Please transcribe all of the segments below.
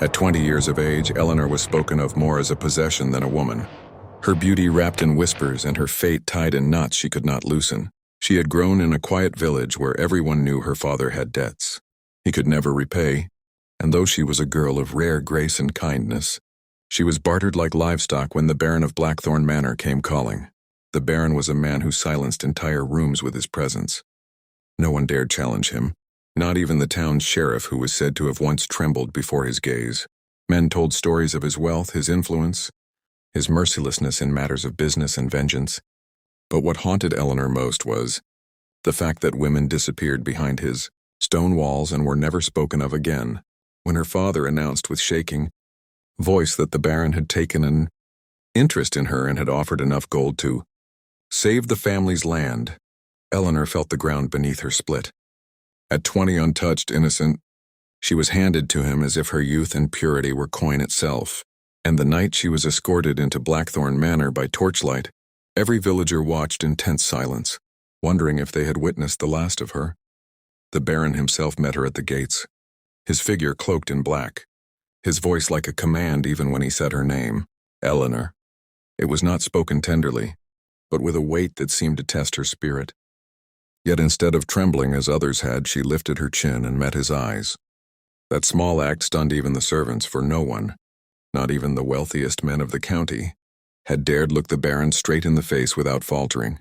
At 20 years of age, Eleanor was spoken of more as a possession than a woman. Her beauty wrapped in whispers and her fate tied in knots she could not loosen. She had grown in a quiet village where everyone knew her father had debts he could never repay, and though she was a girl of rare grace and kindness, she was bartered like livestock when the Baron of Blackthorn Manor came calling. The Baron was a man who silenced entire rooms with his presence. No one dared challenge him, not even the town's sheriff, who was said to have once trembled before his gaze. Men told stories of his wealth, his influence, his mercilessness in matters of business and vengeance. But what haunted Eleanor most was the fact that women disappeared behind his stone walls and were never spoken of again. When her father announced with shaking voice that the Baron had taken an interest in her and had offered enough gold to save the family's land, Eleanor felt the ground beneath her split. At 20, untouched, innocent, she was handed to him as if her youth and purity were coin itself, and the night she was escorted into Blackthorn Manor by torchlight, every villager watched in tense silence, wondering if they had witnessed the last of her. The Baron himself met her at the gates, his figure cloaked in black, his voice like a command even when he said her name, Eleanor. It was not spoken tenderly, but with a weight that seemed to test her spirit. Yet instead of trembling as others had, she lifted her chin and met his eyes. That small act stunned even the servants, for no one, not even the wealthiest men of the county, had dared look the Baron straight in the face without faltering.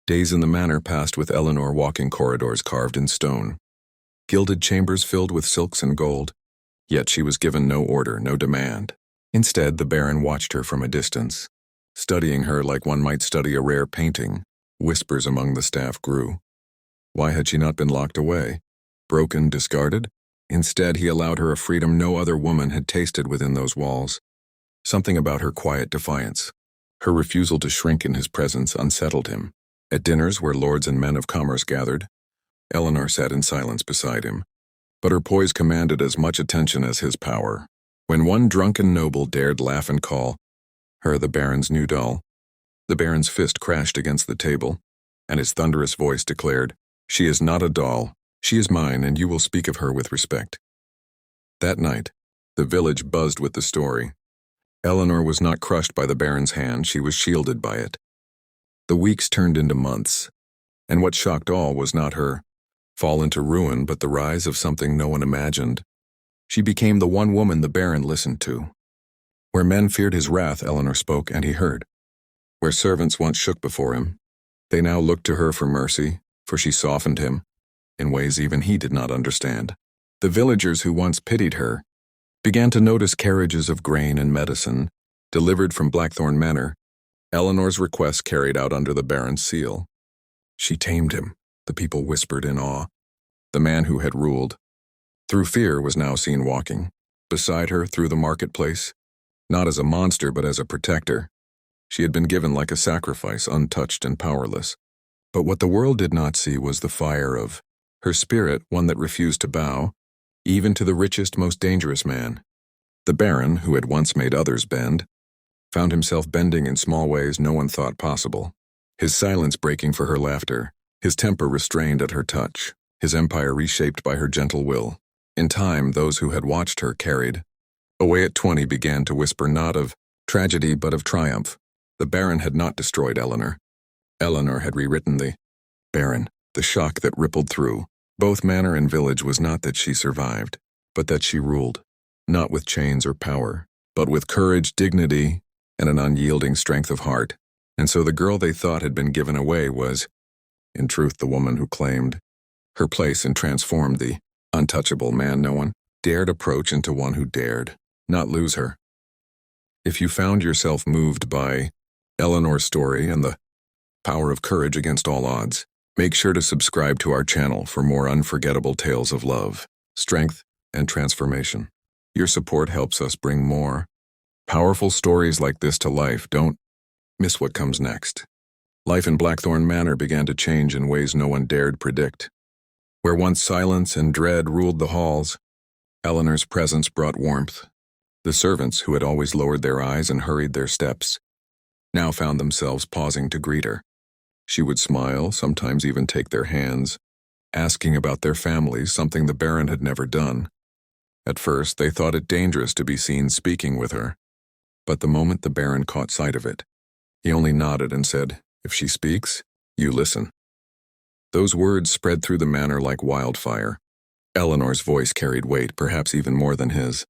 Days in the manor passed with Eleanor walking corridors carved in stone, gilded chambers filled with silks and gold, yet she was given no order, no demand. Instead, the Baron watched her from a distance, studying her like one might study a rare painting. Whispers among the staff grew. Why had she not been locked away? Broken, discarded? Instead, he allowed her a freedom no other woman had tasted within those walls. Something about her quiet defiance, her refusal to shrink in his presence, unsettled him. At dinners where lords and men of commerce gathered, Eleanor sat in silence beside him, but her poise commanded as much attention as his power. When one drunken noble dared laugh and call her the Baron's new doll, the Baron's fist crashed against the table, and his thunderous voice declared, "She is not a doll. She is mine, and you will speak of her with respect." That night, the village buzzed with the story. Eleanor was not crushed by the Baron's hand, she was shielded by it. The weeks turned into months, and what shocked all was not her fall into ruin, but the rise of something no one imagined. She became the one woman the Baron listened to. Where men feared his wrath, Eleanor spoke, and he heard. Where servants once shook before him, they now looked to her for mercy, for she softened him in ways even he did not understand. The villagers who once pitied her began to notice carriages of grain and medicine delivered from Blackthorn Manor, Eleanor's request carried out under the Baron's seal. She tamed him, the people whispered in awe. The man who had ruled through fear was now seen walking beside her through the marketplace, not as a monster but as a protector. She had been given like a sacrifice, untouched and powerless. But what the world did not see was the fire of her spirit, one that refused to bow, even to the richest, most dangerous man. The Baron, who had once made others bend, found himself bending in small ways no one thought possible. His silence breaking for her laughter, his temper restrained at her touch, his empire reshaped by her gentle will. In time, those who had watched her carried away at 20 began to whisper not of tragedy but of triumph. The Baron had not destroyed Eleanor. Eleanor had rewritten the Baron. The shock that rippled through both manor and village was not that she survived, but that she ruled, not with chains or power, but with courage, dignity, and an unyielding strength of heart. And so the girl they thought had been given away was, in truth, the woman who claimed her place and transformed the untouchable man no one dared approach into one who dared not lose her. If you found yourself moved by Eleanor's story and the power of courage against all odds, make sure to subscribe to our channel for more unforgettable tales of love, strength, and transformation. Your support helps us bring more powerful stories like this to life. Don't miss what comes next. Life in Blackthorn Manor began to change in ways no one dared predict. Where once silence and dread ruled the halls, Eleanor's presence brought warmth. The servants, who had always lowered their eyes and hurried their steps, now found themselves pausing to greet her. She would smile, sometimes even take their hands, asking about their families, something the Baron had never done. At first, they thought it dangerous to be seen speaking with her. But the moment the Baron caught sight of it, he only nodded and said, "If she speaks, you listen." Those words spread through the manor like wildfire. Eleanor's voice carried weight, perhaps even more than his.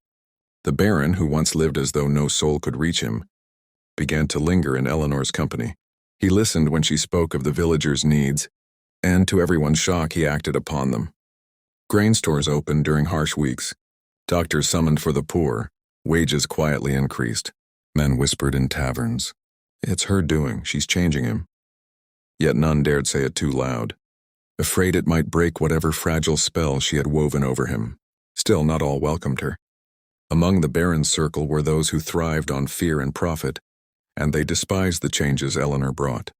The Baron, who once lived as though no soul could reach him, began to linger in Eleanor's company. He listened when she spoke of the villagers' needs, and to everyone's shock, he acted upon them. Grain stores opened during harsh weeks. Doctors summoned for the poor. Wages quietly increased. Men whispered in taverns, "It's her doing, she's changing him." Yet none dared say it too loud, afraid it might break whatever fragile spell she had woven over him. Still, not all welcomed her. Among the Baron's circle were those who thrived on fear and profit, and they despised the changes Eleanor brought.